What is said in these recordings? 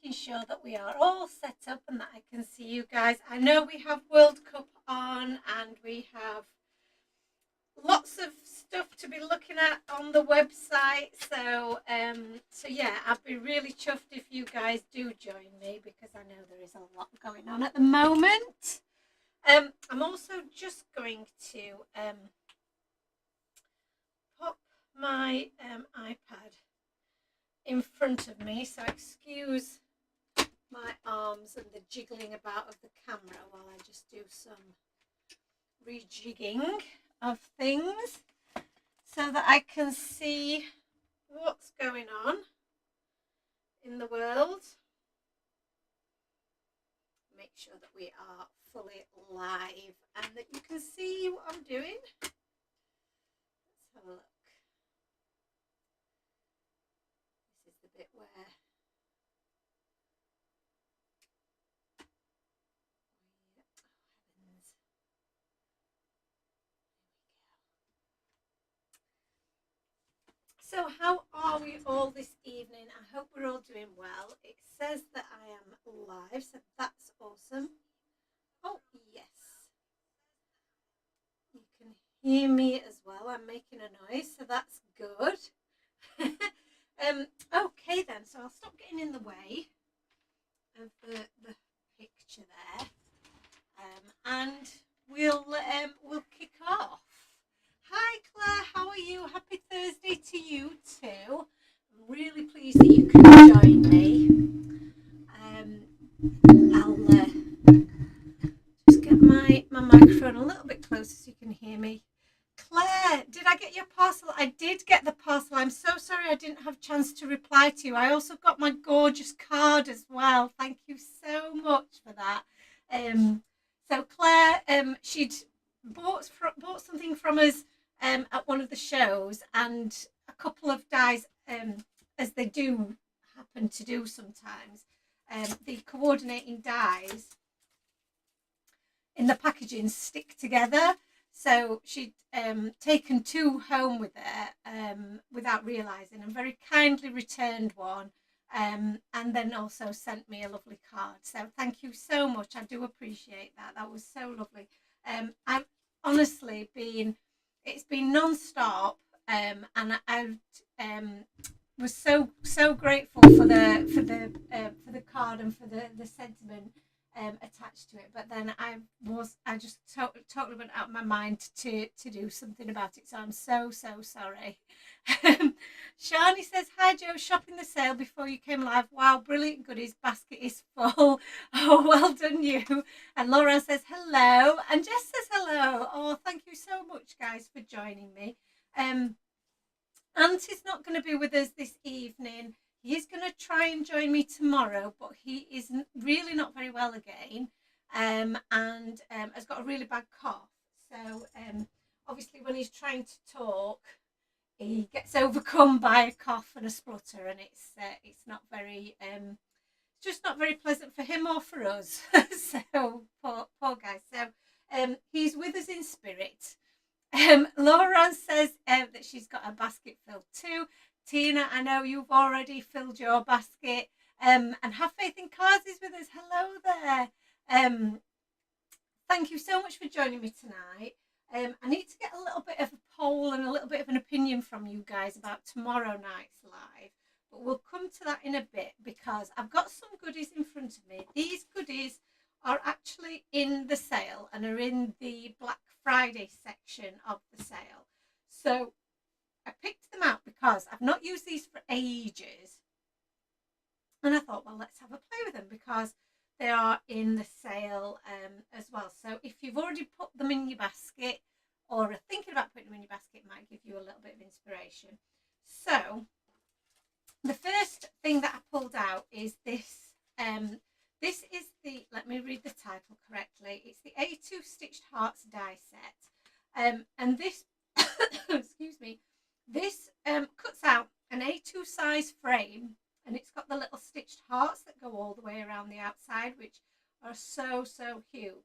making sure that we are all set up and that I can see you guys. I know we have World Cup on and we have lots of stuff to be looking at on the website. So yeah, I'd be really chuffed if you guys do join me because I know there is a lot going on at the moment. I'm also just going to pop my iPad in front of me, so excuse my arms and the jiggling about of the camera while I just do some rejigging of things so that I can see what's going on in the world. Make sure that we are fully live and that you can see what I'm doing. Let's have a look. This is the bit where So how are we all this evening? I hope we're all doing well. It says that I am live, so that's awesome. Oh, yes. You can hear me as well. I'm making a noise, so that's good. Okay then, so I'll stop getting in the way of the picture there. And we'll kick off. Hi Claire, how are you? Happy Thursday to you too. I'm really pleased that you can join me. I'll just get my microphone a little bit closer so you can hear me. Claire, did I get your parcel? I did get the parcel. I'm so sorry I didn't have a chance to reply to you. I also got my gorgeous card as well. Thank you so much for that. So Claire, she'd bought something from us at one of the shows, and a couple of dies, as they do happen to do sometimes, the coordinating dies in the packaging stick together. So she'd taken two home with her without realising, and very kindly returned one, and then also sent me a lovely card. So thank you so much. I do appreciate that. That was so lovely. I've honestly it's been non-stop, and I was so grateful for the card and for the sentiment attached to it. But then I just totally went out of my mind to do something about it. So I'm so sorry. Shani says, hi Joe, shopping the sale before you came live. Wow, brilliant goodies, basket is full. Oh, well done you. And Laura says hello, and Jess says hello. Oh, thank you so much guys for joining me. Auntie's not going to be with us this evening. He is going to try and join me tomorrow, but he is really not very well again, and has got a really bad cough. So obviously when he's trying to talk, he gets overcome by a cough and a splutter, and it's not very just not very pleasant for him or for us. So poor guy. So he's with us in spirit. Laura says that she's got a basket filled too. Tina, I know you've already filled your basket. And Have Faith in Cards is with us. Hello there. Thank you so much for joining me tonight. I need to get a little bit of a poll and a little bit of an opinion from you guys about tomorrow night's live. But we'll come to that in a bit because I've got some goodies in front of me. These goodies are actually in the sale and are in the Black Friday section of the sale. So I picked them out because I've not used these for ages, and I thought, well, let's have a play with them because they are in the sale as well. So if you've already put them in your basket or are thinking about putting them in your basket, it might give you a little bit of inspiration. So the first thing that I pulled out is this. This is the, let me read the title correctly. It's the A2 Stitched Hearts die set. And this, excuse me, this cuts out an A2 size frame, and it's got the little stitched hearts that go all the way around the outside, which are so cute.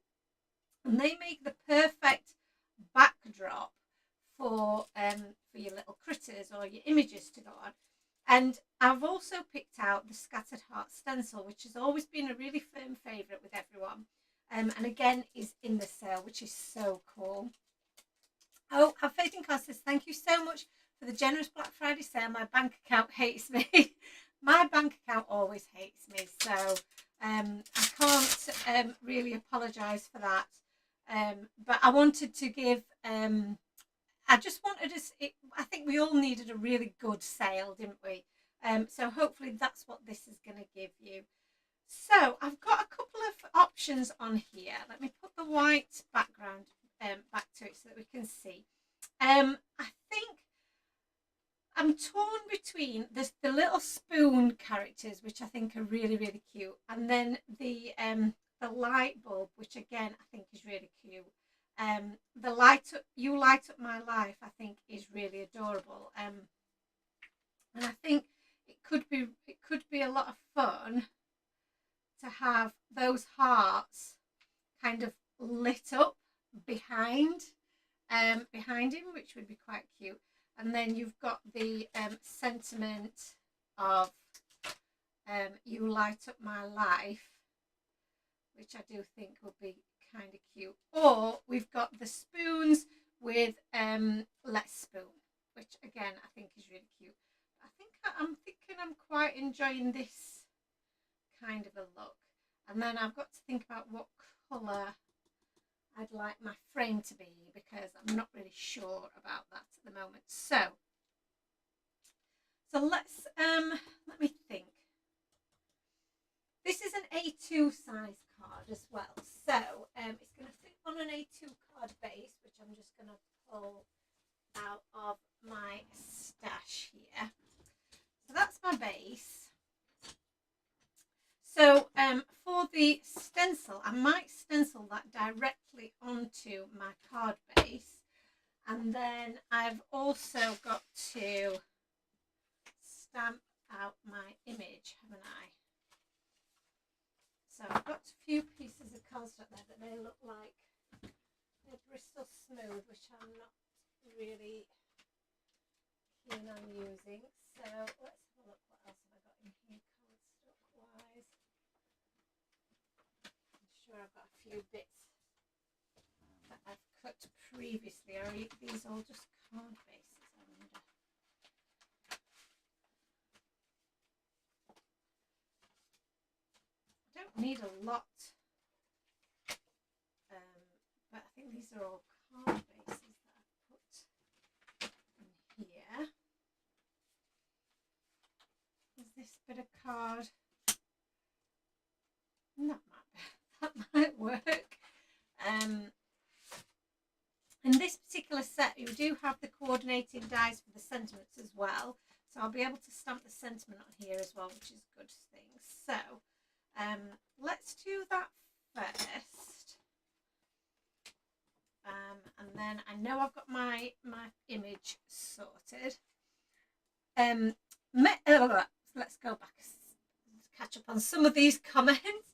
And they make the perfect backdrop for your little critters or your images to go on. And I've also picked out the Scattered Heart stencil, which has always been a really firm favourite with everyone. And again is in the sale, which is so cool. Oh, Have Faith in God says, thank you so much for the generous Black Friday sale. My bank account hates me. My bank account always hates me. So I can't really apologise for that. But I wanted to give... I just wanted us... I think we all needed a really good sale, didn't we? So hopefully that's what this is going to give you. So I've got a couple of options on here. Let me put the white background back to it so that we can see. I think I'm torn between the little spoon characters, which I think are really, really cute, and then the light bulb, which again I think is really cute. The You Light Up My Life, I think is really adorable. And I think it could be a lot of fun to have those hearts kind of lit up behind him, which would be quite cute. And then you've got the sentiment of You Light Up My Life, which I do think would be kind of cute. Or we've got the spoons with Let's Spoon, which again I think is really cute. I'm thinking I'm quite enjoying this kind of a look. And then I've got to think about what colour I'd like my frame to be, because I'm not really sure about that at the moment. So let's let me think. This is an A2 size card as well, so it's going to fit on an A2 card base, which I'm just going to pull out of my stash here. So that's my base. So for the stencil, I might stencil that directly onto my card base, and then I've also got to stamp out my image, haven't I? So I've got a few pieces of cardstock there, but they look like they're Bristol Smooth, which I'm not really keen on using. So let's have a look. What else have I got in here cardstock wise? I'm sure I've got a few bits that I've cut previously. Are these all just card bases, I wonder? I don't need a lot, but I think these are all card bases that I've put in here. Is this bit of card? That might work. In this particular set, you do have the coordinating dies for the sentiments as well, so I'll be able to stamp the sentiment on here as well, which is a good thing. So let's do that first, and then I know I've got my image sorted. Let's go back, catch up on some of these comments.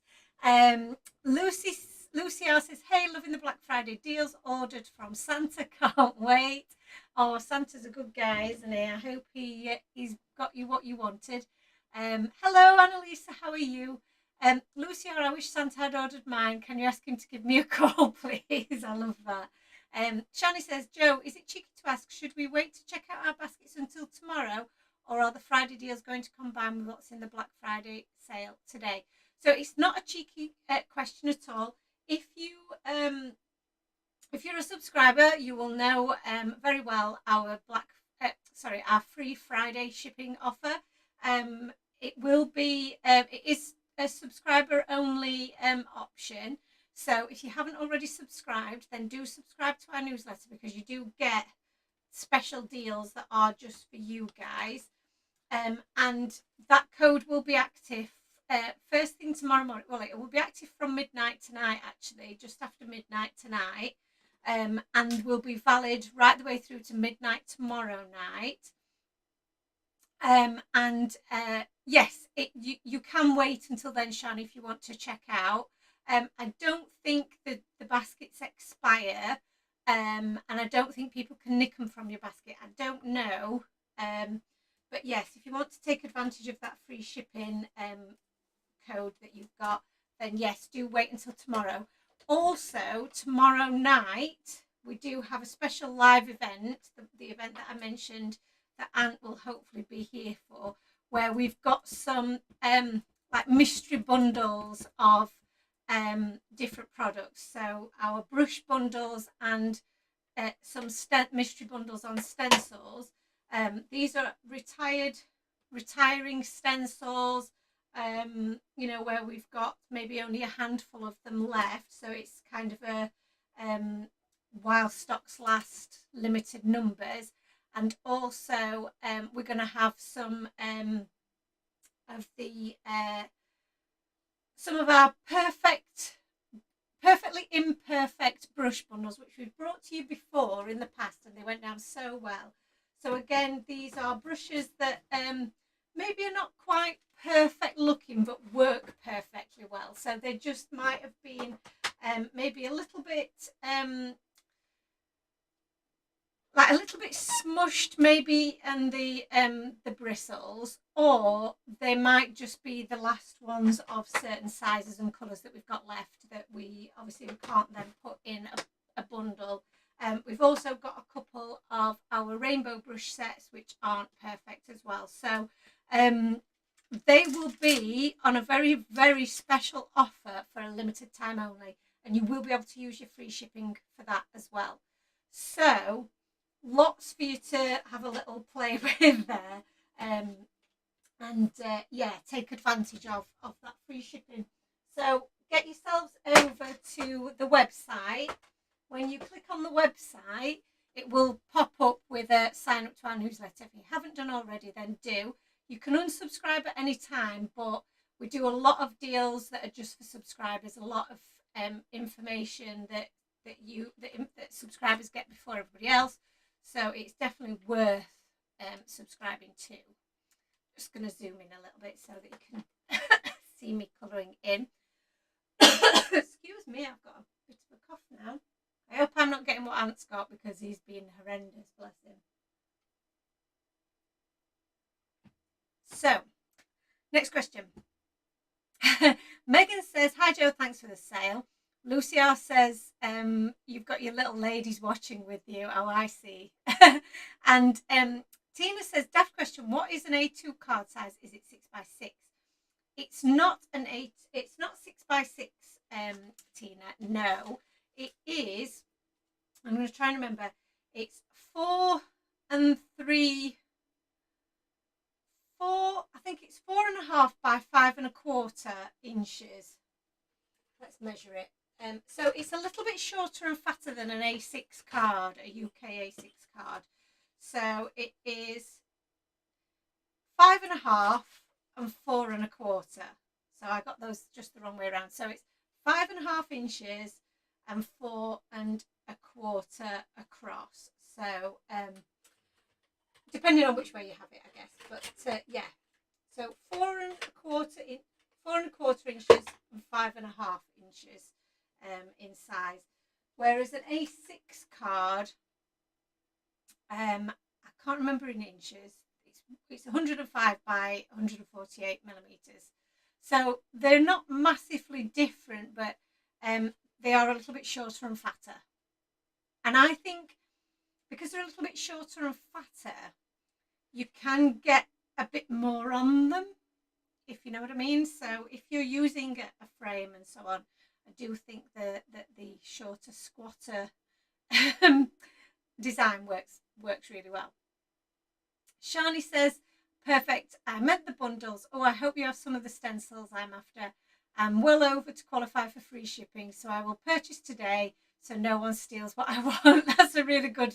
Lucy R says, hey, loving the Black Friday deals, ordered from Santa, can't wait. Oh, Santa's a good guy, isn't he? I hope he's got you what you wanted. Hello, Annalisa, how are you? Lucy R, I wish Santa had ordered mine. Can you ask him to give me a call, please? I love that. Shani says, Joe, is it cheeky to ask, should we wait to check out our baskets until tomorrow, or are the Friday deals going to combine with what's in the Black Friday sale today? So it's not a cheeky question at all. If you're a subscriber, you will know very well our our free Friday shipping offer. It will be it is a subscriber only option. So if you haven't already subscribed, then do subscribe to our newsletter, because you do get special deals that are just for you guys. And that code will be active first thing tomorrow morning. Well, it will be active from midnight tonight, actually, just after midnight tonight, and will be valid right the way through to midnight tomorrow night. Yes, you can wait until then, Shani, if you want to check out. I don't think that the baskets expire, and I don't think people can nick them from your basket. I don't know. But yes, if you want to take advantage of that free shipping code that you've got, then yes, do wait until tomorrow. Also, tomorrow night, we do have a special live event, the event that I mentioned that Ant will hopefully be here for, where we've got some like mystery bundles of different products. So our brush bundles and some mystery bundles on stencils. These are retiring stencils, you know, where we've got maybe only a handful of them left. So it's kind of a while stocks last, limited numbers. And also we're going to have some of the some of our perfectly imperfect brush bundles, which we've brought to you before in the past, and they went down so well. So again, these are brushes that maybe are not quite perfect looking, but work perfectly well. So they just might have been maybe a little bit like a little bit smushed maybe, and the bristles, or they might just be the last ones of certain sizes and colours that we've got left that we obviously can't then put in a bundle. We've also got a couple of our rainbow brush sets which aren't perfect as well. So they will be on a very, very special offer for a limited time only, and you will be able to use your free shipping for that as well. So lots for you to have a little play with there, and yeah, take advantage of that free shipping. So get yourselves over to the website. When you click on the website, it will pop up with a sign up to our newsletter. If you haven't done already, then do. You can unsubscribe at any time, but we do a lot of deals that are just for subscribers, a lot of information that subscribers get before everybody else. So it's definitely worth subscribing to. Just going to zoom in a little bit so that you can see me colouring in. Excuse me, I've got a bit of a cough now. I hope I'm not getting what Ant's got, because he's been horrendous, bless him. So, next question. Megan says, hi Joe, thanks for the sale. Lucy R says, you've got your little ladies watching with you. Oh, I see. And Tina says, daft question, what is an A2 card size? Is it 6x6? It's not an 8, it's not 6x6, Tina, no. It is, I'm going to try and remember, it's 4 and 3, I think it's 4.5 by 5.25 inches. Let's measure it. So it's a little bit shorter and fatter than an A6 card, a UK A6 card. So it is 5.5 and 4.25. So I got those just the wrong way around. So it's 5.5 inches and 4.25 across. So depending on which way you have it, I guess. But yeah, so 4.25 inches and 5.5 inches in size. Whereas an A6 card, I can't remember in inches. It's 105 by 148 millimeters. So they're not massively different, but they are a little bit shorter and fatter. And I think because they're a little bit shorter and fatter, you can get a bit more on them, if you know what I mean. So if you're using a frame and so on, I do think that the shorter, squatter design works really well. Shani says, perfect, I meant the bundles. Oh, I hope you have some of the stencils I'm after. I'm well over to qualify for free shipping, so I will purchase today so no one steals what I want. That's a really good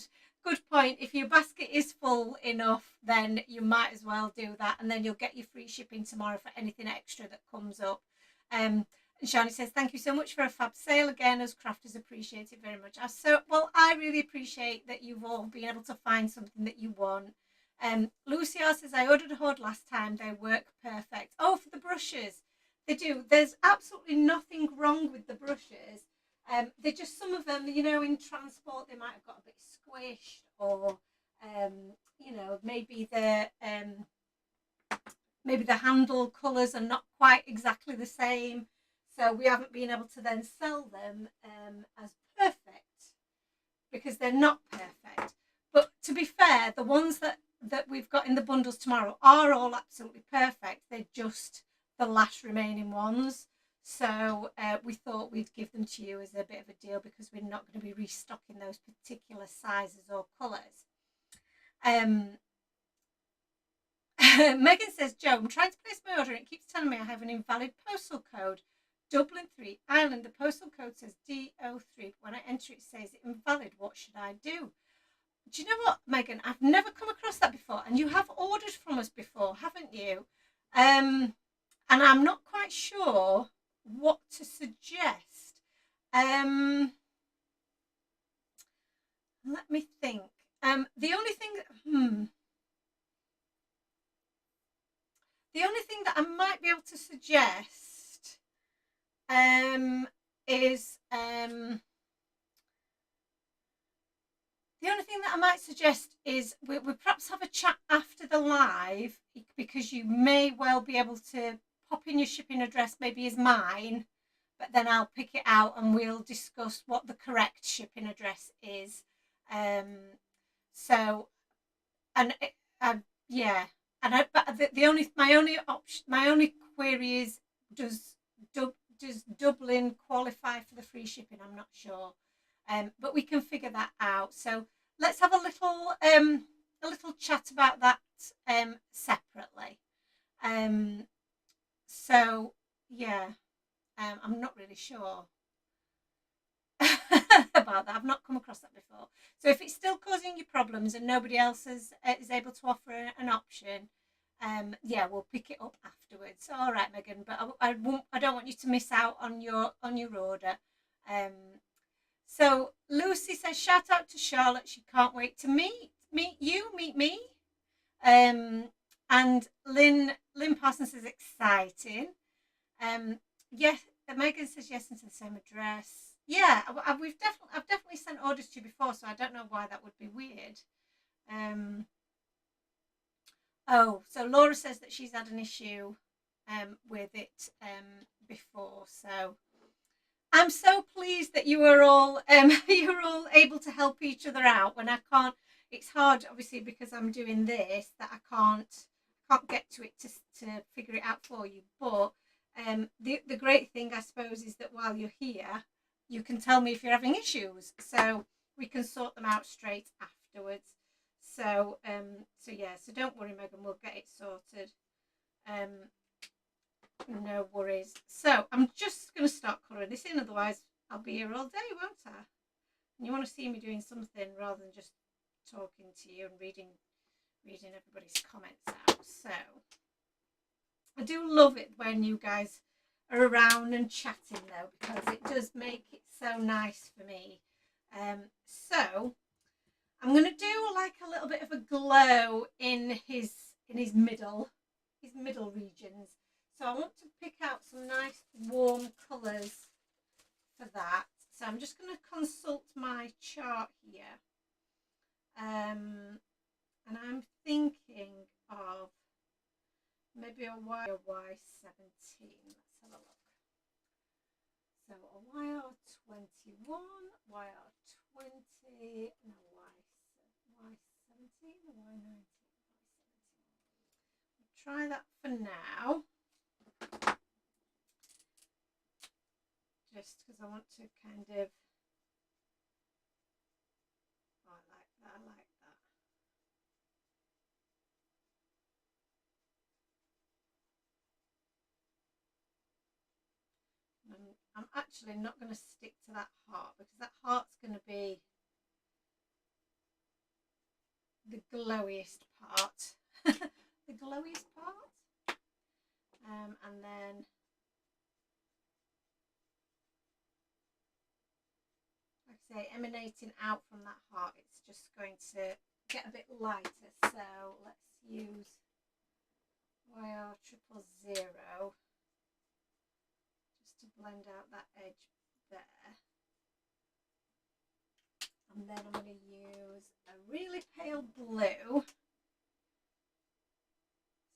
point. If your basket is full enough, then you might as well do that, and then you'll get your free shipping tomorrow for anything extra that comes up. And Shani says, thank you so much for a fab sale again. As crafters, appreciate it very much. I really appreciate that you've all been able to find something that you want. Lucy R says, I ordered a hoard last time. They work perfect. Oh, for the brushes. They do. There's absolutely nothing wrong with the brushes. They're just, some of them, you know, in transport, they might have got a bit squished, or You know, maybe the handle colours are not quite exactly the same, so we haven't been able to then sell them as perfect because they're not perfect. But to be fair, the ones that we've got in the bundles tomorrow are all absolutely perfect. They're just the last remaining ones. So we thought we'd give them to you as a bit of a deal because we're not going to be restocking those particular sizes or colours. Megan says, Joe, I'm trying to place my order and it keeps telling me I have an invalid postal code. Dublin 3, Ireland. The postal code says DO3, but when I enter it says invalid. What should I do? Do you know what, Megan? I've never come across that before, and you have ordered from us before, haven't you? And I'm not quite sure what to suggest. Let me think. The only thing that I might be able to suggest is we perhaps have a chat after the live, because you may well be able to pop in your shipping address, maybe as mine, but then I'll pick it out and we'll discuss what the correct shipping address is. My only query is, does Dublin qualify for the free shipping? I'm not sure, but we can figure that out. So let's have a little chat about that separately. So yeah, I'm not really sure about that. I've not come across that before. So if it's still causing you problems and nobody else is able to offer an option, yeah, we'll pick it up afterwards. All right, Megan, but I don't want you to miss out on your order. So Lucy says, shout out to Charlotte. She can't wait to meet me. And Lynn Parsons is exciting. Yes, Megan says yes into the same address. Yeah, I've definitely sent orders to you before, so I don't know why that would be weird. Oh, so Laura says that she's had an issue with it before. So I'm so pleased that you are all you're all able to help each other out when I can't. It's hard, obviously, because I'm doing this, that I can't get to it to figure it out for you. But the great thing, I suppose, is that while you're here, you can tell me if you're having issues, so we can sort them out straight afterwards. So yeah, so don't worry, Megan, we'll get it sorted. No worries. So I'm just going to start colouring this in, otherwise I'll be here all day, won't I? And you want to see me doing something rather than just talking to you and reading everybody's comments out. So I do love it when you guys are around and chatting, though, because it does make it so nice for me. So I'm going to do like a little bit of a glow in his middle regions. So I want to pick out some nice warm colours for that. So I'm just going to consult my chart here. And I'm thinking of maybe a Y17. Let's have a look. So a YR21, YR20, and a Y17, a Y19, Y17. We'll try that for now. Just because I want to kind of, I like that. And I'm actually not going to stick to that heart, because that heart's going to be the glowiest part. The glowiest part. And then like I say, emanating out from that heart, it's just going to get a bit lighter. So let's use YR000 just to blend out that edge there. And then I'm going to use a really pale blue.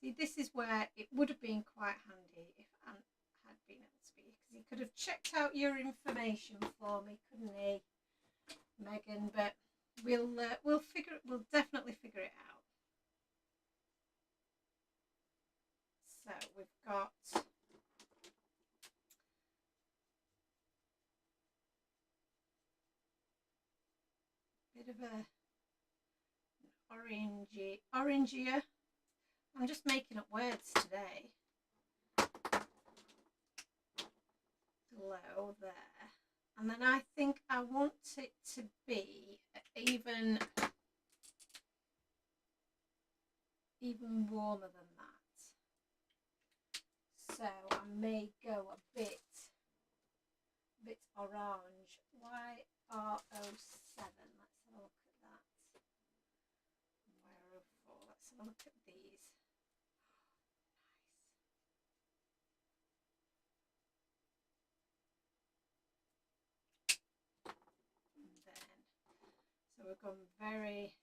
See, this is where it would have been quite handy if Ant had been able to be, because he could have checked out your information for me, couldn't he, Megan? But we'll definitely figure it out. So we've got a bit of a orangier. I'm just making up words today. Glow there. And then I think I want it to be even warmer than that. So I may go a bit orange. YR07. Let's have a look at that. YR04. Let's have a look at these. So we've gone very,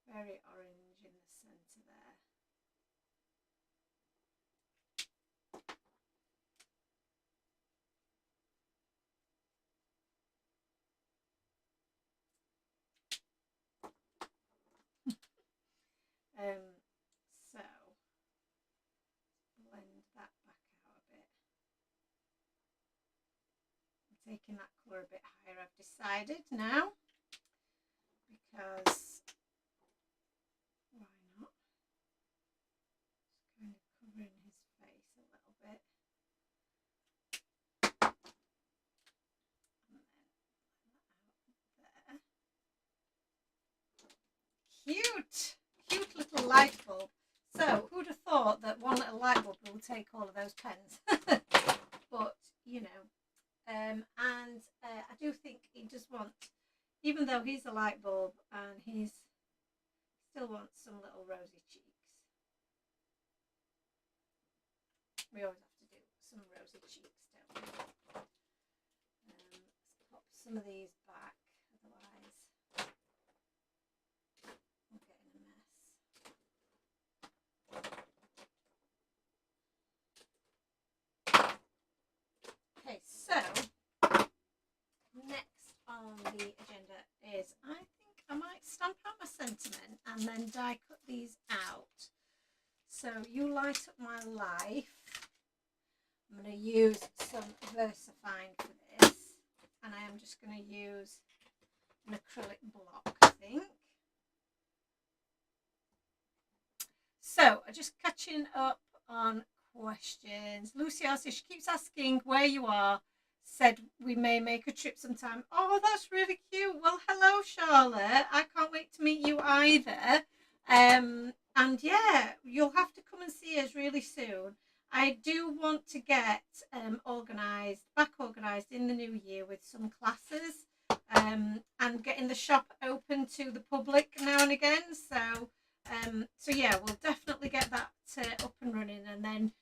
very orange in the centre there. So blend that back out a bit. I'm taking that colour a bit higher, I've decided now, because why not? Just kind of covering his face a little bit. And then that out there. Cute little light bulb. So who'd have thought that one little light bulb will take all of those pens? But you know, and I do think he just wants, even though he's a light bulb, and he's still wants some little rosy cheeks. We always have to do some rosy cheeks, don't we? Let's pop some of these back, otherwise we'll get in a mess. Okay, so next on the agenda is, I think I might stamp out my sentiment and then die cut these out. So you light up my life. I'm going to use some VersaFine for this, and I am just going to use an acrylic block, I think. So I'm just catching up on questions. Lucy says she keeps asking where you are. Said we may make a trip sometime. Oh, that's really cute. Well, hello, Charlotte. I can't wait to meet you either. And yeah, you'll have to come and see us really soon. I do want to get back organised in the new year with some classes, and getting the shop open to the public now and again. So yeah, we'll definitely get that up and running, and then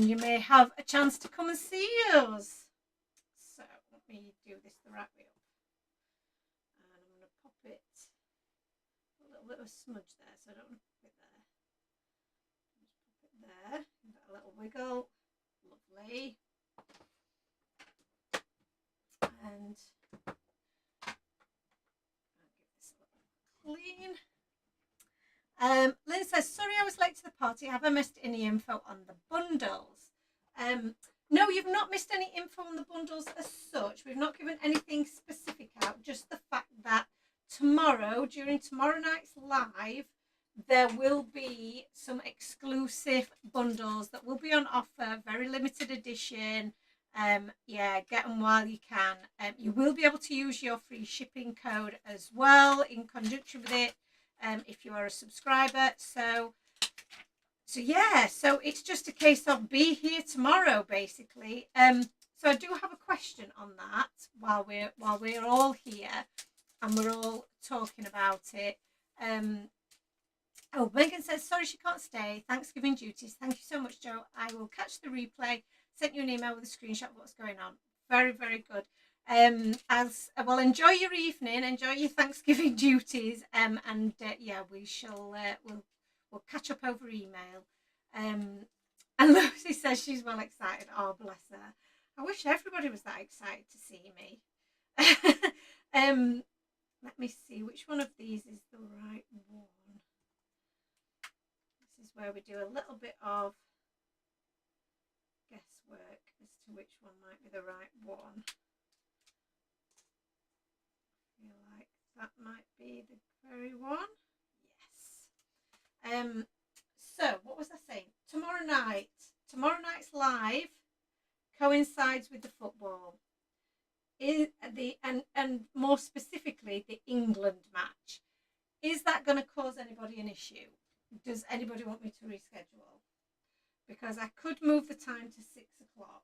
you may have a chance to come and see us. So let me do this the right way up, and I'm going to pop it a little bit of a smudge there, so I don't want to pop it there. Just pop it there, give that a little wiggle, lovely, and I'll give this a little clean. Lynn says, sorry I was late to the party. Have I missed any info on the bundles? No, you've not missed any info on the bundles as such. We've not given anything specific out, just the fact that tomorrow, during tomorrow night's live, there will be some exclusive bundles that will be on offer, very limited edition. Yeah, get them while you can. You will be able to use your free shipping code as well in conjunction with it, if you are a subscriber. So yeah, so it's just a case of be here tomorrow, basically. So I do have a question on that while we're all here and we're all talking about it. Oh, Megan says, sorry she can't stay. Thanksgiving duties. Thank you so much, Joe. I will catch the replay. Sent you an email with a screenshot of what's going on. Very, very good. Well, enjoy your evening, enjoy your Thanksgiving duties, and yeah, we shall we'll catch up over email. And Lucy says she's well excited. Oh, bless her. I wish everybody was that excited to see me. Let me see which one of these is the right one. This is where we do a little bit of guesswork as to which one might be the right one. I feel like that might be the very one. Yes. So what was I saying? Tomorrow night's live coincides with the football. And more specifically the England match. Is that going to cause anybody an issue? Does anybody want me to reschedule? Because I could move the time to 6 o'clock.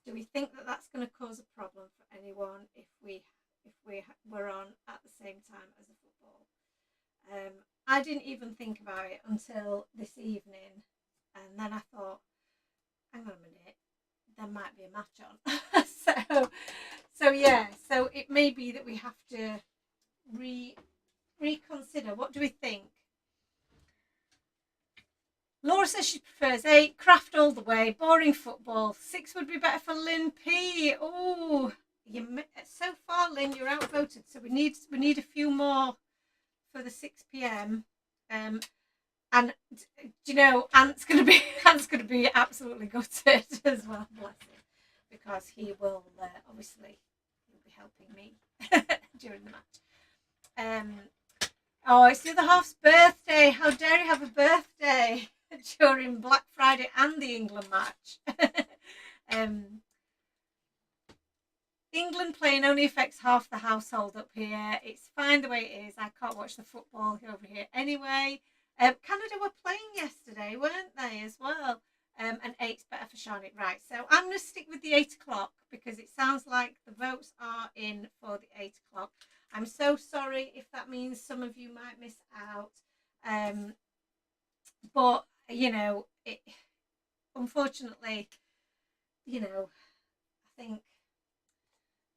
Do we think that that's going to cause a problem for anyone if we were on at the same time as a football? I didn't even think about it until this evening, and then I thought, hang on a minute, there might be a match on. so yeah, so it may be that we have to reconsider. What do we think? Laura says she prefers 8, craft all the way, boring football. 6 would be better for Lynn P. Oh, so far, Lynn, you're outvoted. So we need a few more for the 6 p.m. And you know, Ant's gonna be absolutely gutted as well, bless him, because he will obviously he'll be helping me during the match. Oh, it's the other half's birthday. How dare you have a birthday during Black Friday and the England match? England playing only affects half the household up here. It's fine the way it is. I can't watch the football over here anyway. Canada were playing yesterday, weren't they, as well? And 8's better for Charlotte. Right, so I'm going to stick with the 8 o'clock because it sounds like the votes are in for the 8 o'clock. I'm so sorry if that means some of you might miss out. But, you know, unfortunately, you know, I think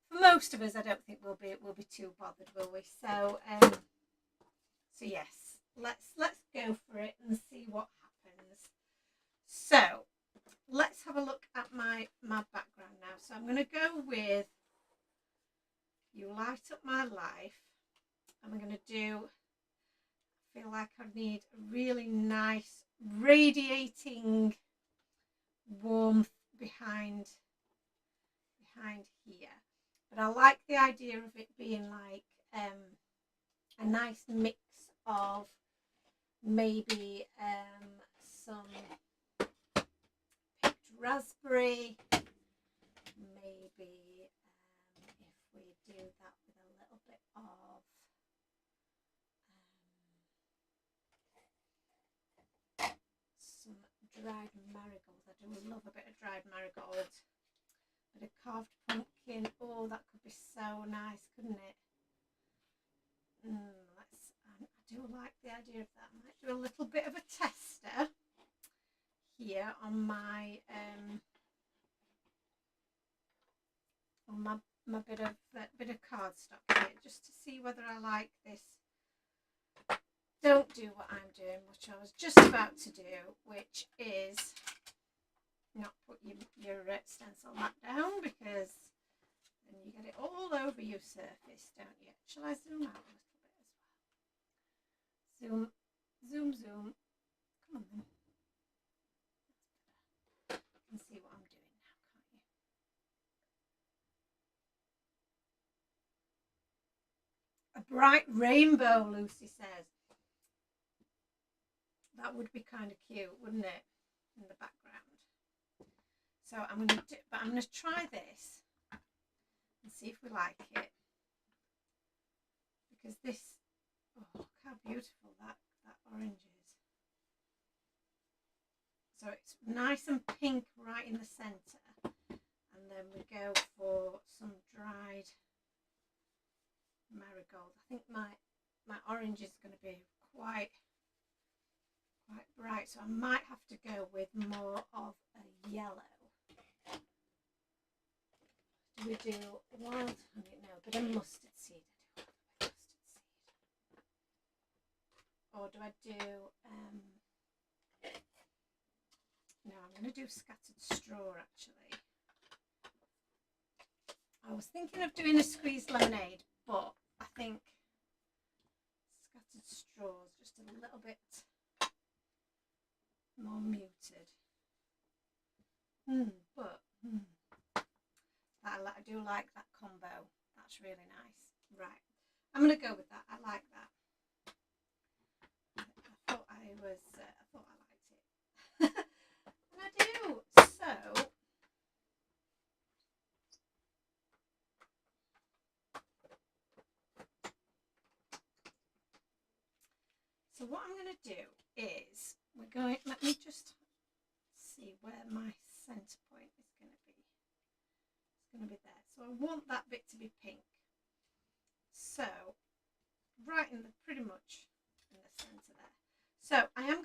for most of us, I don't think we'll be too bothered, will we? So yes, let's go for it and see what happens. So let's have a look at my background now. So I'm going to go with You Light Up My Life. I'm going to do. I feel like I need a really nice radiating warmth behind here. But I like the idea of it being like a nice mix of maybe some picked raspberry, maybe if we do that with a little bit of some dried marigold. I do love a bit of dried marigold. Bit of carved pumpkin. Oh, that could be so nice, couldn't it? I do like the idea of that. I might do a little bit of a tester here on my bit of cardstock here, just to see whether I like this. Don't do what I'm doing, which I was just about to do, which is not put your stencil mat down, because then you get it all over your surface, don't you? Shall I zoom out a little bit as well? Zoom. Come on then. You can see what I'm doing now, can't you? A bright rainbow, Lucy says. That would be kind of cute, wouldn't it? In the background. So I'm going to try this and see if we like it, because this, oh, look how beautiful that orange is. So it's nice and pink right in the centre, and then we go for some dried marigold. I think my orange is going to be quite bright, so I might have to go with more of a yellow. we do wild honey? No, but a mustard seed. I do love a mustard seed. Or do I do, no, I'm going to do scattered straw actually. I was thinking of doing a squeezed lemonade, but I think scattered straw is just a little bit more muted. But I do like that combo. That's really nice. Right, I'm going to go with that. I like that. I thought I liked it. And I do. So what I'm going to do is let me just see where my centre point is going to be. It's going to be there. So I want that bit to be pink. So right in the, pretty much in the centre there. So I'm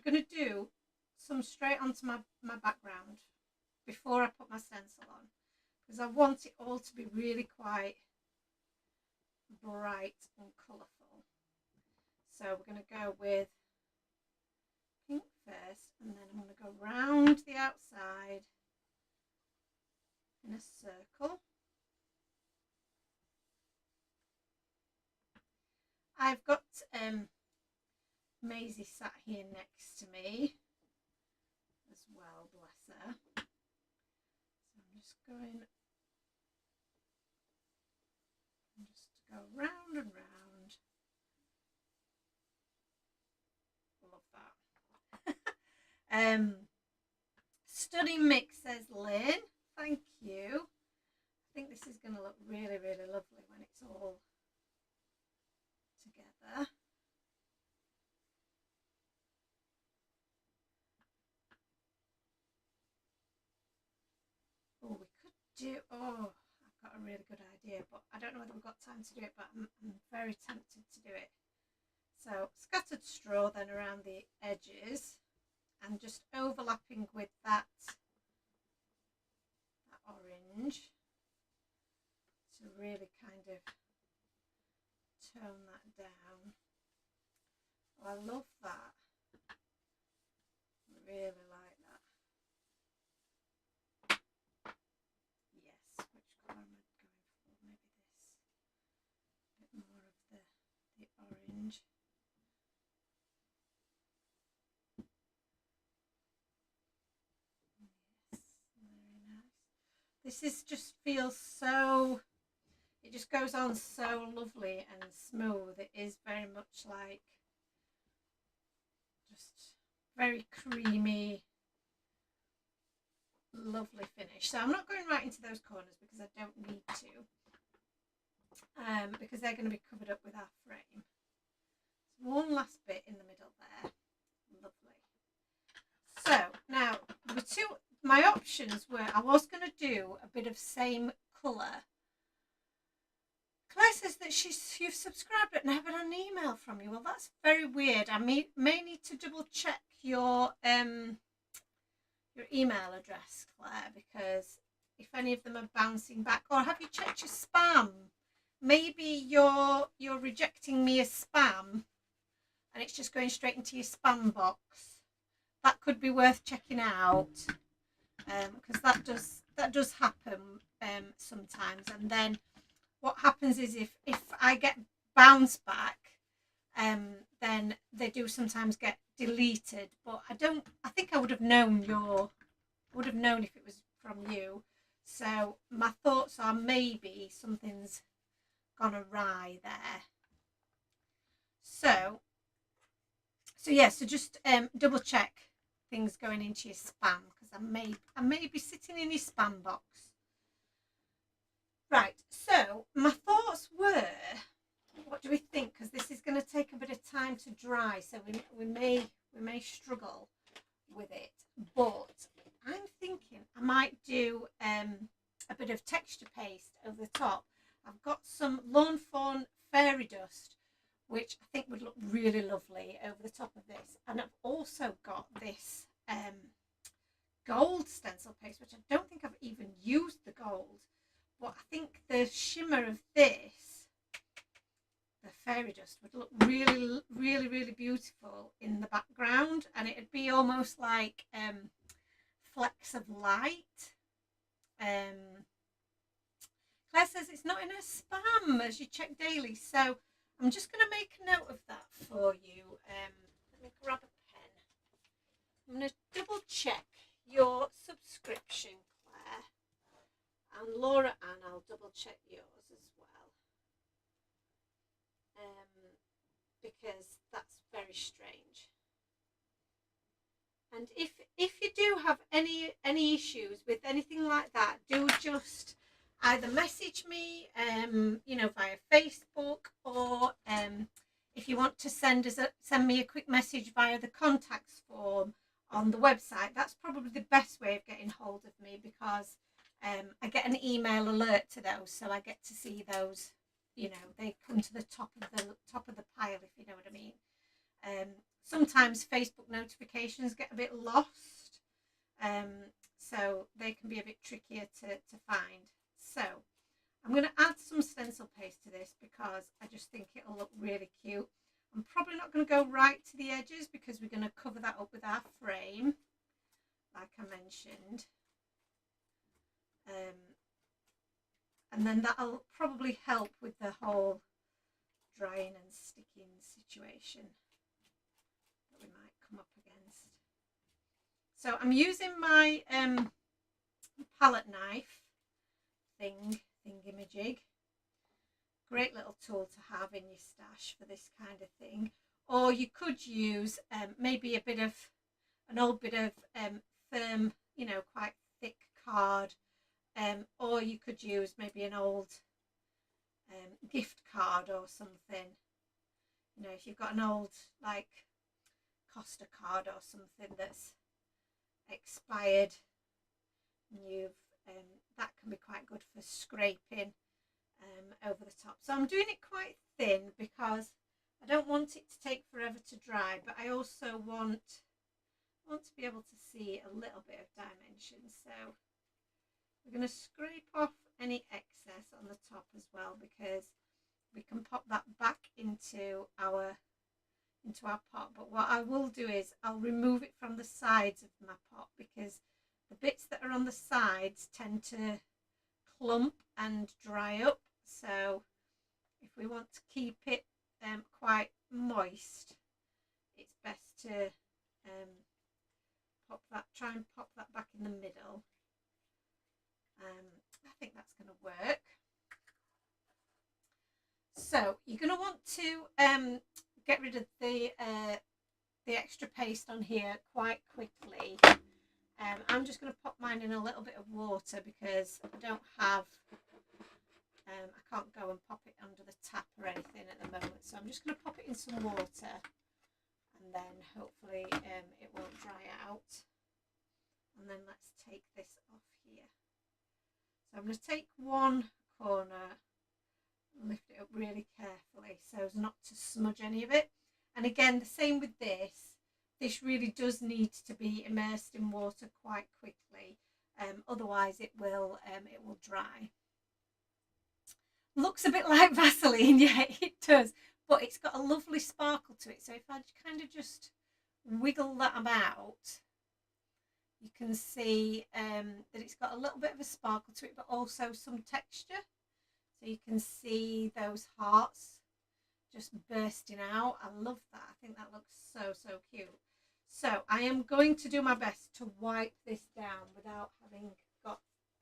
going to do some straight onto my background before I put my stencil on, because I want it all to be really quite bright and colourful. So we're going to go with pink first, and then I'm going to go round the outside in a circle. I've got Maisie sat here next to me as well, bless her. So I'm just going, just go round and round. Love that. Stunning mix, says Lynn. Thank you. I think this is going to look really, really lovely when it's all together. Oh, we could do, oh, I've got a really good idea, but I don't know whether we've got time to do it, but I'm very tempted to do it. So scattered straw then around the edges and just overlapping with that orange to really kind of tone that down. Oh, I love that. I really like that. Yes, which colour am I going for? Maybe this. A bit more of the orange. Yes, very nice. This is just feels so, it just goes on so lovely and smooth. It is very much like just very creamy, lovely finish. So I'm not going right into those corners because I don't need to, because they're going to be covered up with our frame. So one last bit in the middle there. Lovely. So now my options were, I was going to do a bit of same colour. Claire says that you've subscribed but never had an email from you. Well, that's very weird. I may need to double check your email address, Claire, because if any of them are bouncing back, or have you checked your spam? Maybe you're rejecting me as spam and it's just going straight into your spam box. That could be worth checking out, because that does happen sometimes. And then what happens is if I get bounce back, then they do sometimes get deleted. But I think I would have known if it was from you. So my thoughts are maybe something's gone awry there. So yeah, so just double check things going into your spam, because I may be sitting in your spam box. Right, so my thoughts were, what do we think? Because this is going to take a bit of time to dry, so we may struggle with it. But I'm thinking I might do a bit of texture paste over the top. I've got some Lawn Fawn fairy dust, which I think would look really lovely over the top of this. And I've also got this gold stencil paste, which I don't think I've even used the gold. but I think the shimmer of this, the fairy dust, would look really, really, really beautiful in the background, and it'd be almost like flecks of light. Claire says it's not in her spam as you check daily, so I'm just going to make a note of that for you. Let me grab a pen. I'm going to double check your subscription, Claire, and Laura Ann, I'll double check yours as well, because that's very strange. And if you do have any issues with anything like that, do just either message me, you know, via Facebook, or if you want to send me a quick message via the contacts form on the website. That's probably the best way of getting hold of me, because I get an email alert to those, so I get to see those. You know, they come to the top of the pile, if you know what I mean. Sometimes Facebook notifications get a bit lost, so they can be a bit trickier to find. So I'm going to add some stencil paste to this because I just think it'll look really cute. I'm probably not going to go right to the edges because we're going to cover that up with our frame, like I mentioned. And then that'll probably help with the whole drying and sticking situation that we might come up against. So I'm using my palette knife thingamajig. Great little tool to have in your stash for this kind of thing. Or you could use maybe an old bit of firm, you know, quite thick card. Or you could use maybe an old gift card or something. You know, if you've got an old like Costa card or something that's expired, and that can be quite good for scraping over the top. So I'm doing it quite thin because I don't want it to take forever to dry, but I also want to be able to see a little bit of dimension. So we're going to scrape off any excess on the top as well, because we can pop that back into our pot. But what I will do is I'll remove it from the sides of my pot, because the bits that are on the sides tend to clump and dry up. So if we want to keep it quite moist, it's best to try and pop that back in the middle. I think that's going to work. So you're going to want to get rid of the extra paste on here quite quickly. I'm just going to pop mine in a little bit of water because I don't have, I can't go and pop it under the tap or anything at the moment. So I'm just going to pop it in some water, and then hopefully it won't dry out. And then let's take this off here. So I'm going to take one corner and lift it up really carefully so as not to smudge any of it. And again, the same with this. This really does need to be immersed in water quite quickly, otherwise it will dry. Looks a bit like Vaseline, yeah, it does, but it's got a lovely sparkle to it. So if I kind of just wiggle that about, you can see that it's got a little bit of a sparkle to it, but also some texture. So you can see those hearts just bursting out. I love that. I think that looks so cute. So I am going to do my best to wipe this down without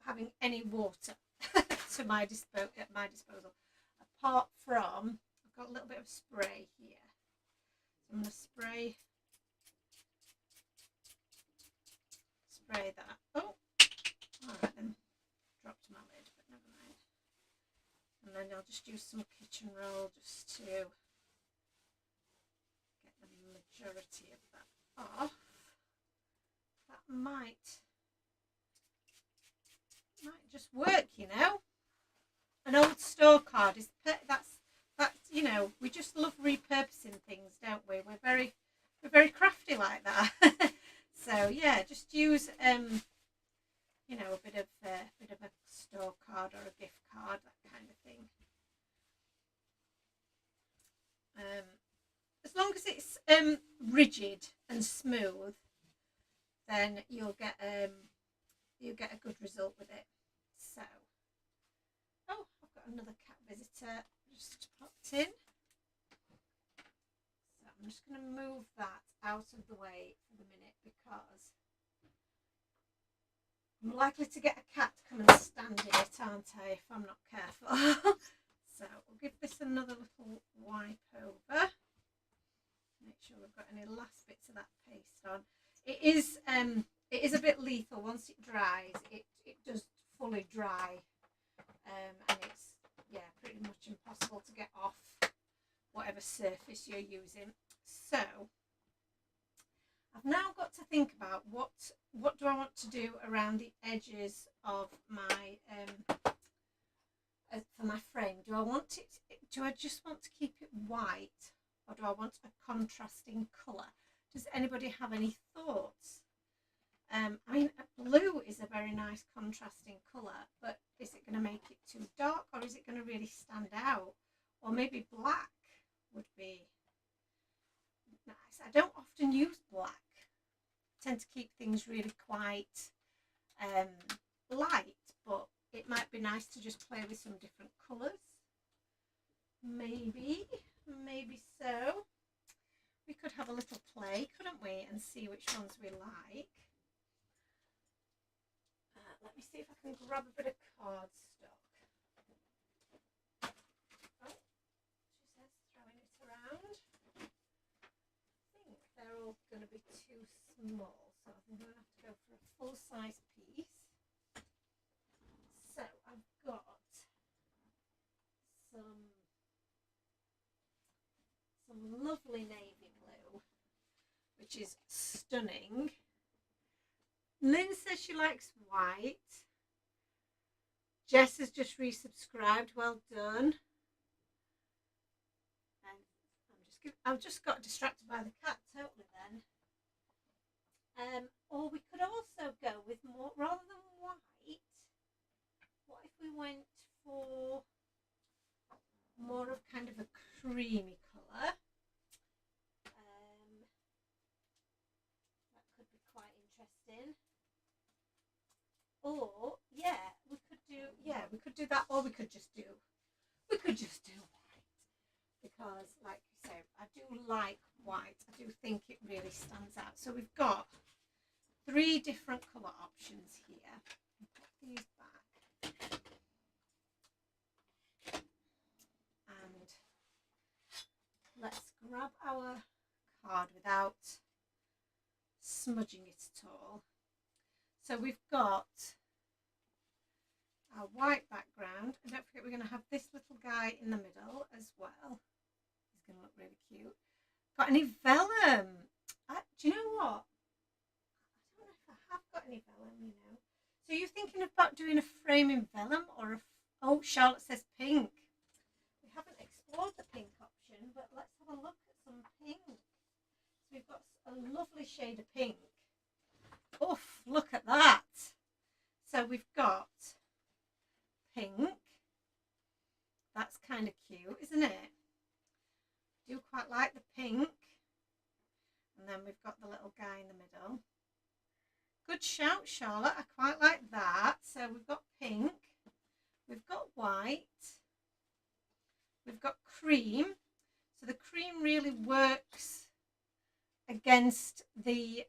having any water at my disposal. Apart from, I've got a little bit of spray here. So I'm going to spray that. Oh, all right then. Dropped my lid, but never mind. And then I'll just use some kitchen roll just to get the majority of that off. That might just work, you know. An old store card is that's you know, we just love repurposing things, don't we? We're very crafty like that. So yeah, just use you know, a bit of a store card or a gift card, that kind of thing. As long as it's rigid and smooth, then you'll get a good result with it. So, oh, I've got another cat visitor just popped in. So I'm just going to move that out of the way for the minute because I'm likely to get a cat to come and stand in it, aren't I, if I'm not careful. So we'll give this another little wipe over. Make sure we've got any last bits of that paste on. It is a bit lethal. Once it dries, it does fully dry, and it's pretty much impossible to get off whatever surface you're using. So I've now got to think about what do I want to do around the edges of my for my frame. Do I just want to keep it white, or do I want a contrasting colour? Does anybody have any thoughts? I mean, blue is a very nice contrasting colour, but is it going to make it too dark, or is it going to really stand out? Or maybe black would be nice. I don't often use black. I tend to keep things really quite light, but it might be nice to just play with some different colours. Maybe so. We could have a little play, couldn't we, and see which ones we like. Let me see if I can grab a bit of cardstock. Oh, she says throwing it around. I think they're all going to be too small, so I think I'm going to have to go for a full-size piece. So I've got some lovely navy blue, which is stunning. Lynn says she likes white. Jess has just resubscribed. Well done. And I've just got distracted by the cat totally then. Or we could also go with more, rather than white, what if we went for more of kind of a creamy colour? That could be quite interesting. Or we could do that, or we could just do white, because like you say, I do like white. I do think it really stands out. So we've got 3 different colour options here. Put these back. And let's grab our card without smudging it at all. So we've got our white background, and don't forget we're going to have this little guy in the middle as well. He's going to look really cute. Got any vellum? Do you know what? I don't know if I have got any vellum, you know. So you're thinking about doing a frame in vellum, or oh, Charlotte says pink. We haven't explored the pink option, but let's have a look at some pink. So we've got a lovely shade of pink. Oof, look at that. So we've got pink. That's kind of cute, isn't it? I do quite like the pink. And then we've got the little guy in the middle. Good shout, Charlotte. I quite like that. So we've got pink. We've got white. We've got cream. So the cream really works against the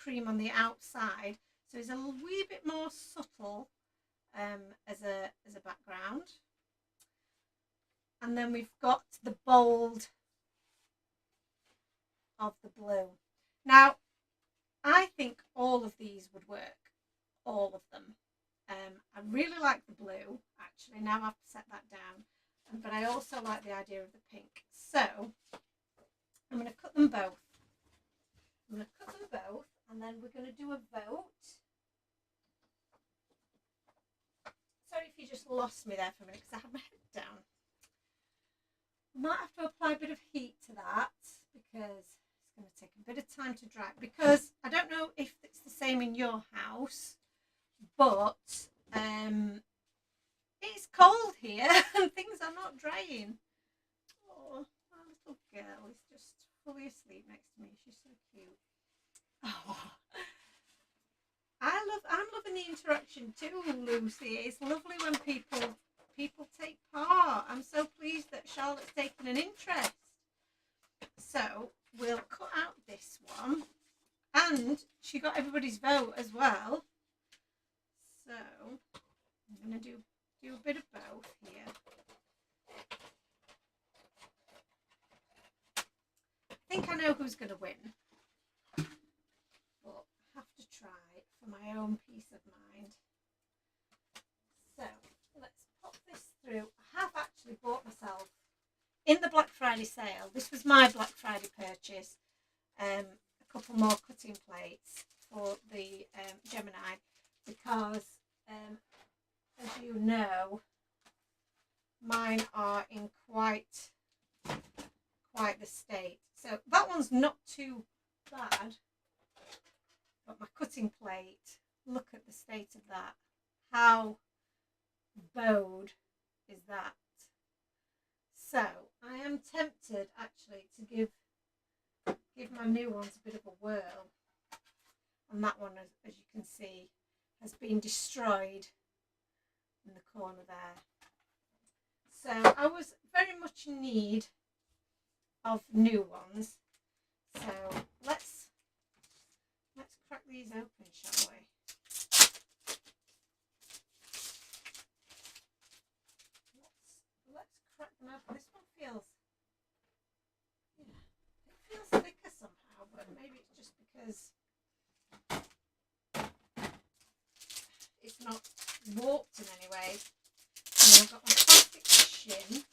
cream on the outside. So it's a wee bit more subtle as a background. And then we've got the bold of the blue. Now, I think all of these would work. All of them. I really like the blue, actually. Now I've set that down. But I also like the idea of the pink. So I'm going to cut them both. And then we're going to do a vote. Sorry if you just lost me there for a minute because I had my head down. Might have to apply a bit of heat to that because it's going to take a bit of time to dry. Because I don't know if it's the same in your house, but it's cold here and things are not drying. Oh, my little girl is just fully asleep next to me. She's so cute. Oh, I'm loving the interaction too, Lucy. It's lovely when people take part. I'm so pleased that Charlotte's taken an interest. So we'll cut out this one, and she got everybody's vote as well. So I'm going to do a bit of both here. I think I know who's going to win, but I have to try for my own peace of mind. So let's pop this through. I have actually bought myself, in the Black Friday sale, this was my Black Friday purchase, a couple more cutting plates for the Gemini, because as you know, mine are in quite the state. So that one's not too bad, but my cutting plate, look at the state of that. How bowed is that? So I am tempted actually to give my new ones a bit of a whirl, and that one, as you can see, has been destroyed in the corner there. So I was very much in need of new ones. So let's crack these open, shall we? Let's crack them open. This one feels, yeah, it feels thicker somehow, but maybe it's just because it's not warped in any way. And I've got my plastic shim.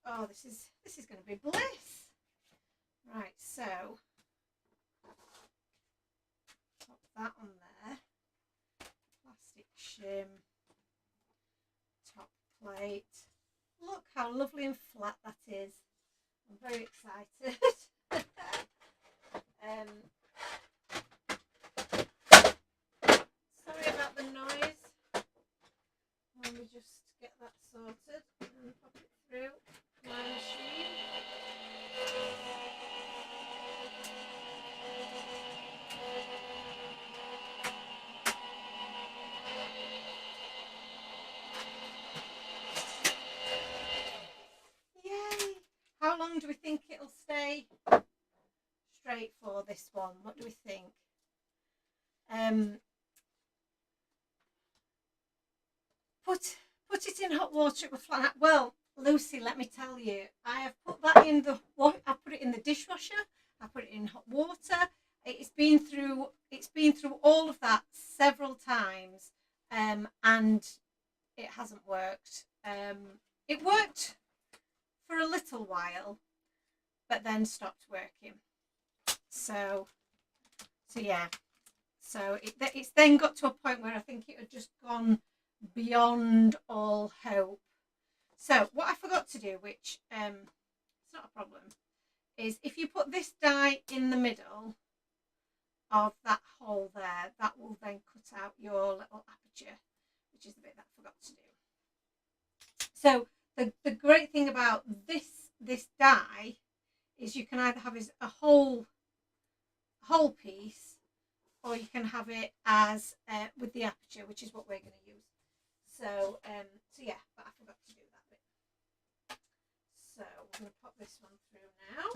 Oh, this is going to be bliss. Right, so pop that on there. Plastic shim. Top plate. Look how lovely and flat that is. I'm very excited. Sorry about the noise. Let me just get that sorted and pop it through my machine. Yay! How long do we think it'll stay straight for this one? What do we think? Put it in hot water, it will flatten out. Well, Lucy, let me tell you, I have put that in the, I put it in the dishwasher, I put it in hot water. It's been through all of that several times, and it hasn't worked. It worked for a little while, but then stopped working. So yeah. So it's then got to a point where I think it had just gone beyond all hope. So what I forgot to do, which it's not a problem, is if you put this die in the middle of that hole there, that will then cut out your little aperture, which is the bit that I forgot to do. So the great thing about this die is you can either have it a whole piece, or you can have it as with the aperture, which is what we're going to use. So yeah, but I forgot to do that bit. So we're going to pop this one through now,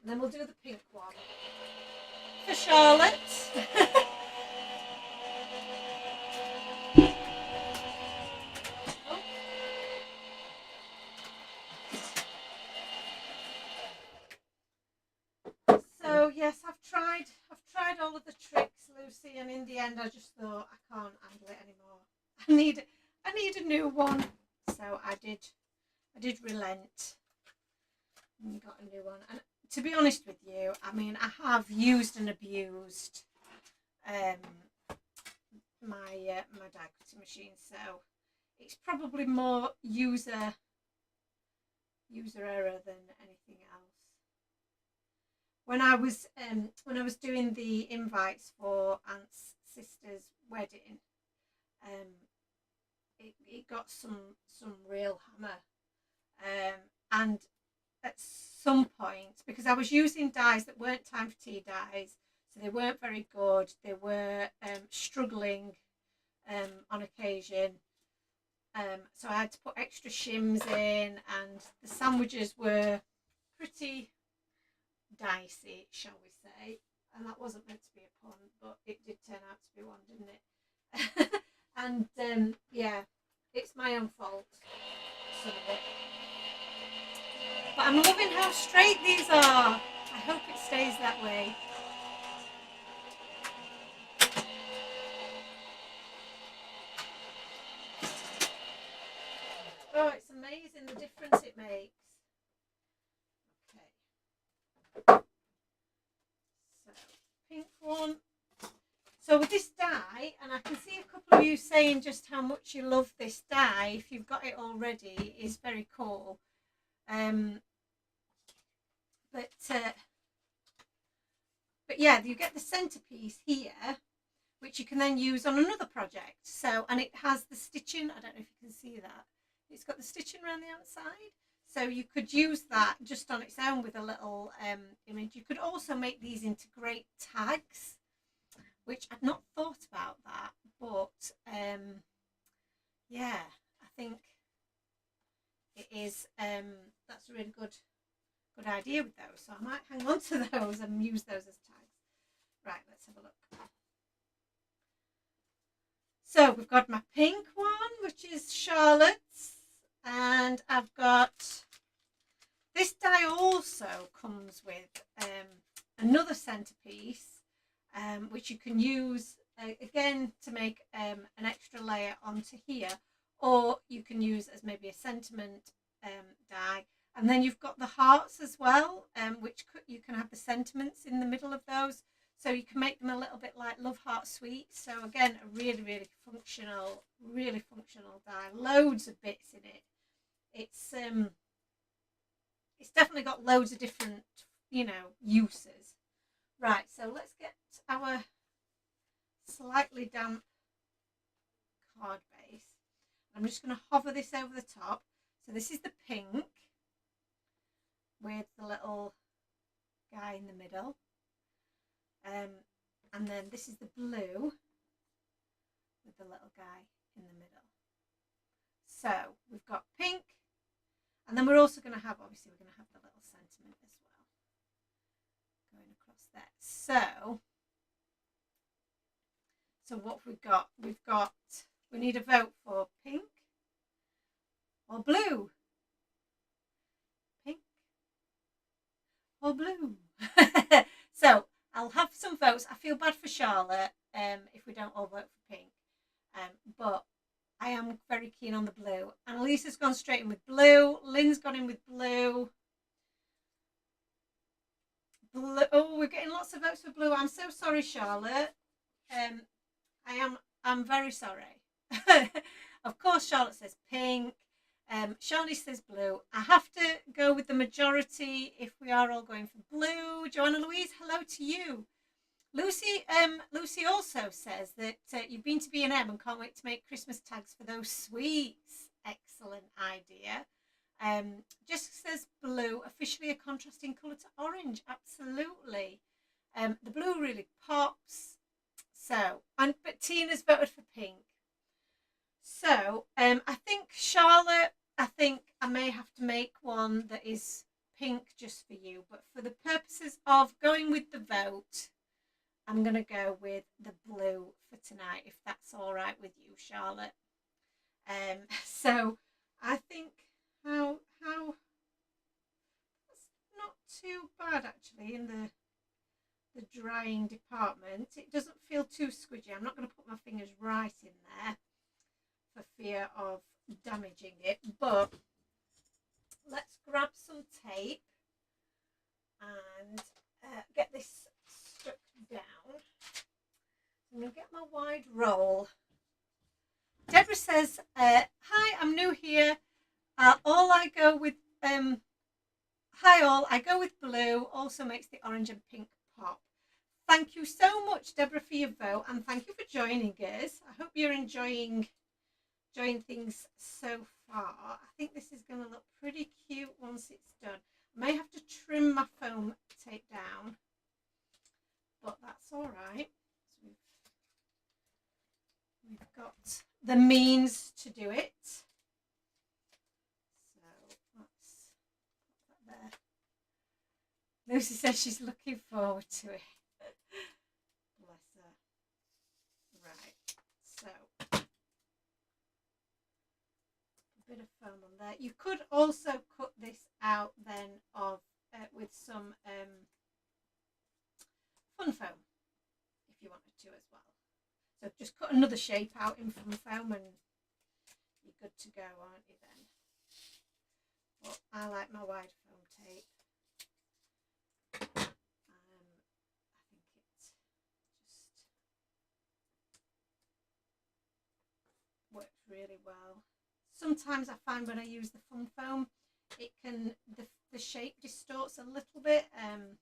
and then we'll do the pink one for Charlotte. So yes, I've tried all of the tricks, Lucy, and in the end I just thought I can't handle it anymore. I need a new one. So I did relent and got a new one. And to be honest with you, I mean, I have used and abused my die cutting machine, so it's probably more user error than anything else. when I was doing the invites for Aunt's sister's wedding, it got some real hammer, and at some point, because I was using dyes that weren't time for tea dyes, so they weren't very good. They were struggling on occasion. So I had to put extra shims in, and the sandwiches were pretty dicey, shall we say. And that wasn't meant to be a pun, but it did turn out to be one, didn't it? And yeah, it's my own fault, some of it. But I'm loving how straight these are. I hope it stays that way. Oh, it's amazing the difference it makes. Okay. So, pink one. So with this dye, and I can see a couple of you saying just how much you love this dye, if you've got it already, is very cool. But yeah, you get the centerpiece here, which you can then use on another project. So, and it has the stitching. I don't know if you can see that. It's got the stitching around the outside. So you could use that just on its own with a little image. You could also make these into great tags, which I'd not thought about that. But yeah, I think it is, that's a really good idea with those. So I might hang on to those and use those as tags. Right, let's have a look. So we've got my pink one, which is Charlotte's, and I've got this die also comes with another centerpiece, which you can use again to make an extra layer onto here, or you can use as maybe a sentiment die. And then you've got the hearts as well, which you can have the sentiments in the middle of those. So you can make them a little bit like Love Heart Sweet. So again, a really functional die. Loads of bits in it. It's definitely got loads of different, uses. Right, so let's get our slightly damp card base. I'm just going to hover this over the top. So this is the pink with the little guy in the middle, and then this is the blue with the little guy in the middle. So we've got pink, and then we're also going to have, obviously we're going to have the little sentiment as well going across there. So what we need a vote for pink or blue. Or blue. So I'll have some votes. I feel bad for Charlotte if we don't all vote for pink, but I am very keen on the blue. And Elisa's gone straight in with blue. Lynn's gone in with blue. Oh, we're getting lots of votes for blue. I'm so sorry, Charlotte. I'm very sorry. Of course, Charlotte says pink. Shani says blue. I have to go with the majority if we are all going for blue. Joanna Louise, hello to you. Lucy also says that you've been to B&M and can't wait to make Christmas tags for those sweets. Excellent idea. Jessica says blue, officially a contrasting colour to orange. Absolutely. The blue really pops. So, but Tina's voted for pink. So, I think Charlotte, I may have to make one that is pink just for you. But for the purposes of going with the vote, I'm going to go with the blue for tonight, if that's all right with you, Charlotte. So, I think how that's not too bad, actually, in the drying department. It doesn't feel too squidgy. I'm not going to put my fingers right in there for fear of damaging it, but let's grab some tape and get this stuck down. I'm going to get my wide roll. Deborah says, hi, I'm new here. All I go with Hi all, I go with blue, also makes the orange and pink pop. Thank you so much, Deborah, for your vote, and thank you for joining us. I hope you're enjoying things so far. I think this is going to look pretty cute once it's done. I may have to trim my foam tape down, but that's all right. So we've got the means to do it. So let's put that there. Lucy says she's looking forward to it. Bless her. Right, so a bit of foam on there. You could also cut this out then of with some fun foam if you wanted to as well. So just cut another shape out in fun foam and you're good to go, aren't you then? But I like my wide foam tape. I think it just works really well. Sometimes I find when I use the fun foam, it can the shape distorts a little bit. And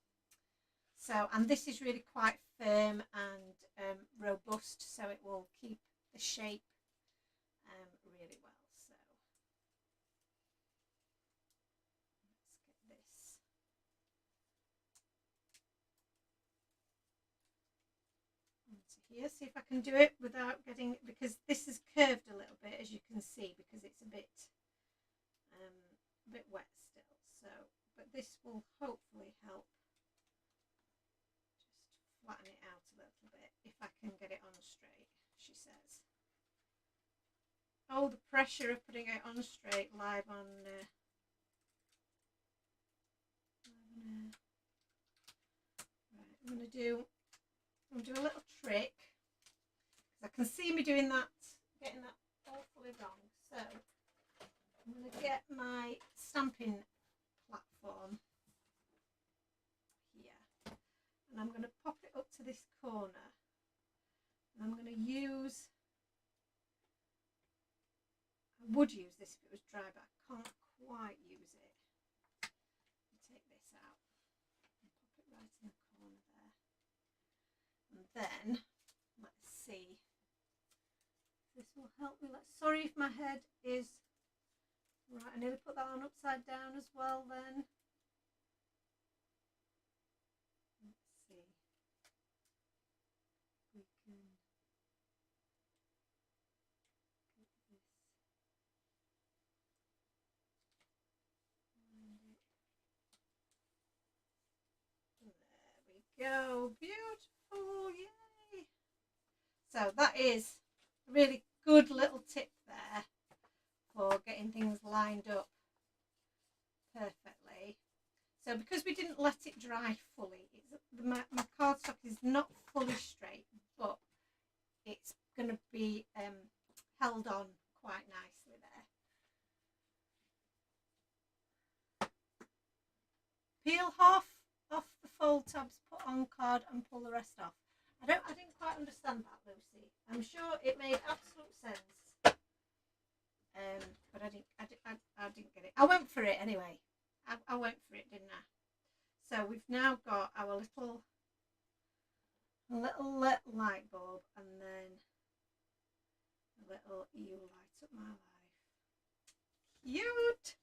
this is really quite firm and robust, so it will keep the shape really well. So let's get this. Onto here, see if I can do it without getting, because this is curved a little bit, as you can see, because it's a bit wet still. So, but this will hopefully help just flatten it out a little bit if I can get it on straight. She says. Oh, the pressure of putting it on straight live on. Right, I'm gonna do a little trick because I can see me doing that, getting that awfully wrong. So I'm going to get my stamping platform here and I'm going to pop it up to this corner and I'm going to use, I would use this if it was dry, but I can't quite use it. Take this out and pop it right in the corner there. And then let's see if this will help me. Sorry if my head is right. I nearly put that on upside down as well then. Let's see if we can get this. There we go. Beautiful. Yay. So that is a really good little tip there for getting things lined up perfectly. So because we didn't let it dry fully, my cardstock is not fully straight, but it's going to be held on quite nicely there. Peel half off the fold tabs, put on card and pull the rest off. I didn't quite understand that, Lucy. I'm sure it made absolute sense. But I didn't get it. I went for it anyway. I went for it, didn't I? So we've now got our little light bulb and then a little "You light up my life." Cute.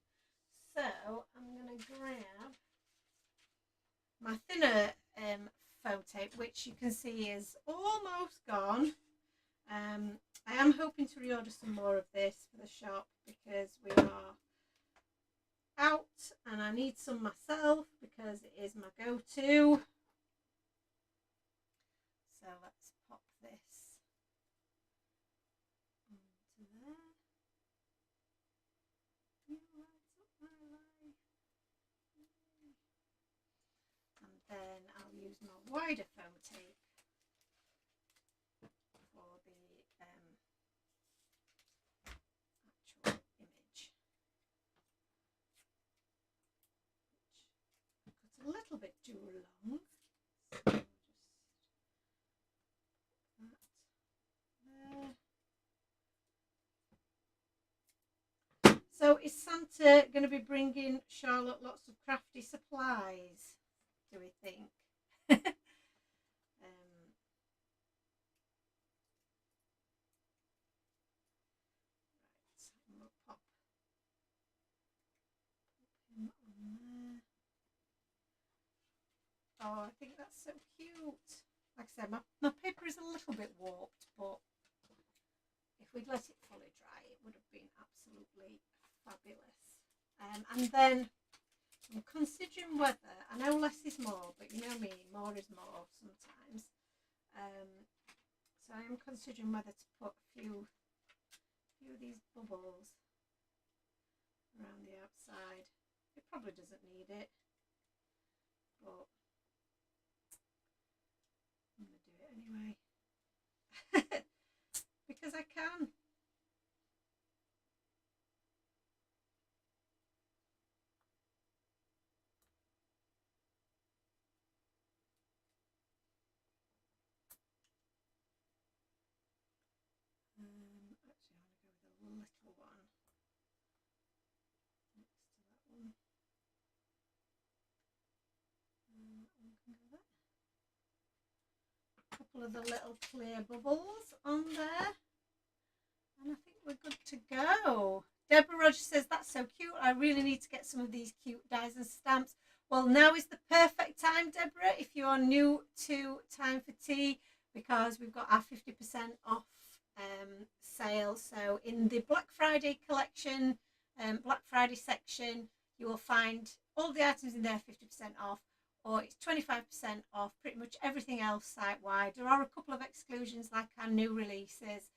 So I'm gonna grab my thinner foam tape, which you can see is almost gone. I am hoping to reorder some more of this for the shop because we are out and I need some myself because it is my go-to. So let's pop this onto there. You light up my life. And then I'll use my wider foam tape for the actual image, which I cut a little bit too long. So is Santa going to be bringing Charlotte lots of crafty supplies, do we think? We'll pop him on there. Oh, I think that's so cute. Like I said, my paper is a little bit warped, but if we'd let it fully dry, it would have been absolutely fabulous. And then I'm considering whether, I know less is more, but you know me, more is more sometimes. So I am considering whether to put a few of these bubbles around the outside. It probably doesn't need it, but I'm going to do it anyway. Because I can. Actually, I'm going to go with a little one next to that one. A couple of the little clear bubbles on there. And I think we're good to go. Deborah Rogers says, that's so cute. I really need to get some of these cute dies and stamps. Well, now is the perfect time, Deborah, if you're new to Time for Tea, because we've got our 50% off sale. So in the Black Friday collection, Black Friday section, you will find all the items in there 50% off, or it's 25% off pretty much everything else site-wide. There are a couple of exclusions like our new releases,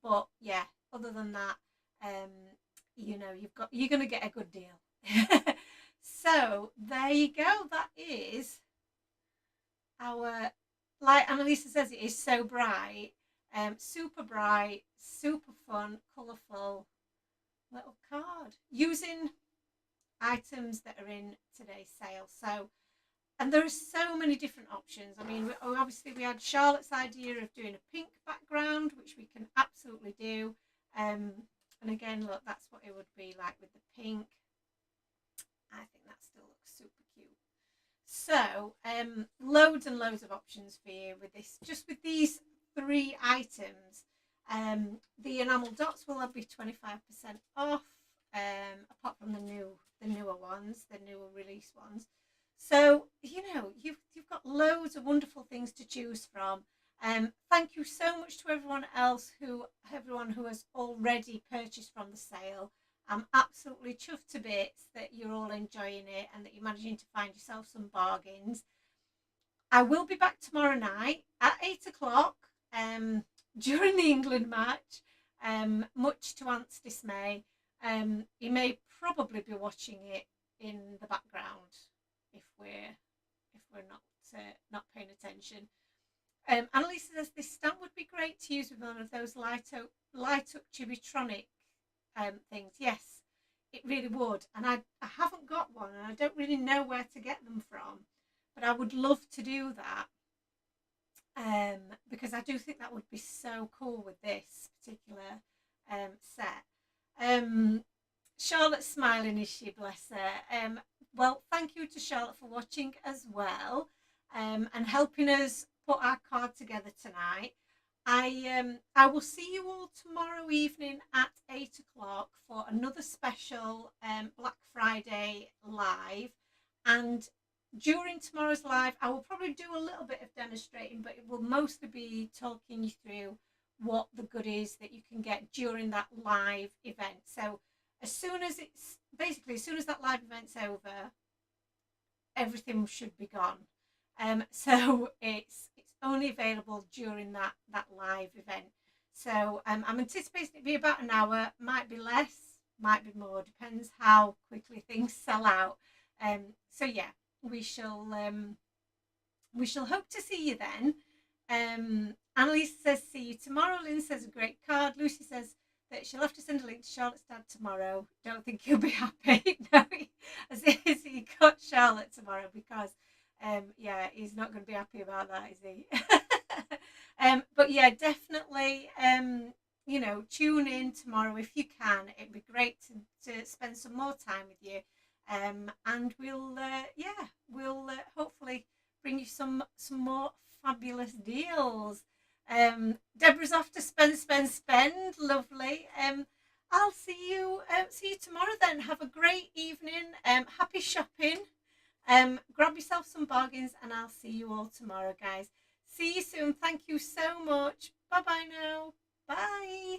but yeah, other than that, you know, you're going to get a good deal. So there you go. That is our, like Annalisa says, it is so bright, super bright, super fun, colourful little card using items that are in today's sale. So, and there are so many different options. I mean, obviously we had Charlotte's idea of doing a pink background, which we can absolutely do. And again, look, that's what it would be like with the pink. I think that still looks super cute. So, loads and loads of options for you with this. Just with these 3 items, the enamel dots will be 25% off, apart from the newer ones, the newer release ones. So, you know, you've got loads of wonderful things to choose from. Thank you so much to everyone who has already purchased from the sale. I'm absolutely chuffed to bits that you're all enjoying it and that you're managing to find yourself some bargains. I will be back tomorrow night at 8 o'clock during the England match, much to Ant's dismay. You may probably be watching it in the background if we're not paying attention. Annalisa says this stamp would be great to use with one of those light up Chibitronic things. Yes, it really would. And I haven't got one, and I don't really know where to get them from, but I would love to do that, because I do think that would be so cool with this particular set. Charlotte's smiling, is she? Bless her. Well, thank you to Charlotte for watching as well, and helping us put our card together tonight. I will see you all tomorrow evening at 8 o'clock for another special Black Friday live. And during tomorrow's live, I will probably do a little bit of demonstrating, but it will mostly be talking you through what the goodies that you can get during that live event. So as soon as that live event's over, everything should be gone. So it's only available during that live event. So I'm anticipating it to be about an hour, might be less, might be more, depends how quickly things sell out. So yeah, we shall hope to see you then. Annalise says see you tomorrow. Lynn says a great card. Lucy says that she'll have to send a link to Charlotte's dad tomorrow. Don't think he'll be happy. No, as if he got Charlotte tomorrow, because yeah, he's not going to be happy about that, is he? But yeah, definitely you know, tune in tomorrow if you can. It'd be great to spend some more time with you. And we'll, yeah, we'll hopefully bring you some more fabulous deals. Deborah's off to spend. Lovely. I'll see you tomorrow then. Have a great evening. Happy shopping. Grab yourself some bargains, and I'll see you all tomorrow, guys. See you soon. Thank you so much. Bye bye now. Bye.